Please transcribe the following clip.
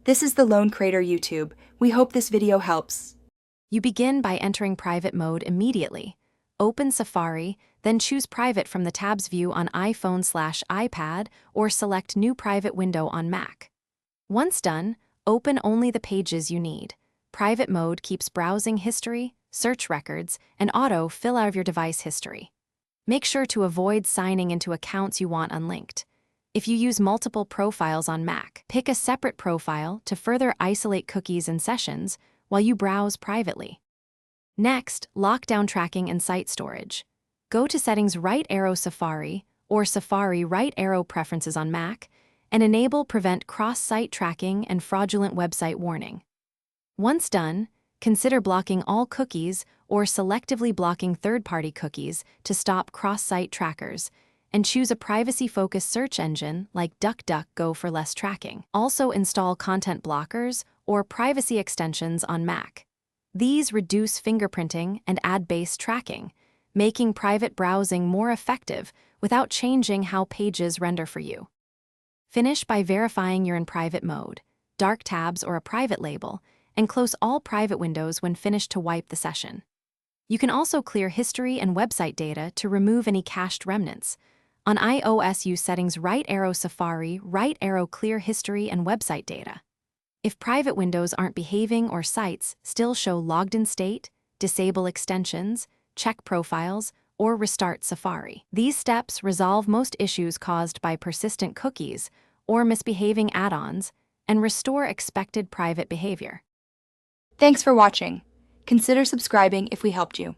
This is the Lone Crater YouTube. We hope this video helps. You begin by entering private mode immediately. Open Safari, then choose private from the tabs view on iPhone/iPad or select New Private Window on Mac. Once done, open only the pages you need. Private mode keeps browsing history, search records, and auto-fill out of your device history. Make sure to avoid signing into accounts you want unlinked. If you use multiple profiles on Mac, pick a separate profile to further isolate cookies and sessions while you browse privately. Next, lock down tracking and site storage. Go to Settings right arrow Safari or Safari right arrow Preferences on Mac and enable Prevent Cross-Site Tracking and Fraudulent Website Warning. Once done, consider blocking all cookies or selectively blocking third-party cookies to stop cross-site trackers, and choose a privacy-focused search engine like DuckDuckGo for less tracking. Also install content blockers or privacy extensions on Mac. These reduce fingerprinting and ad-based tracking, making private browsing more effective without changing how pages render for you. Finish by verifying you're in private mode, dark tabs or a private label, and close all private windows when finished to wipe the session. You can also clear history and website data to remove any cached remnants. On iOS, use Settings right arrow Safari, right arrow Clear History and Website Data. If private windows aren't behaving or sites still show logged in state, disable extensions, check profiles, or restart Safari. These steps resolve most issues caused by persistent cookies or misbehaving add-ons and restore expected private behavior. Thanks for watching. Consider subscribing if we helped you.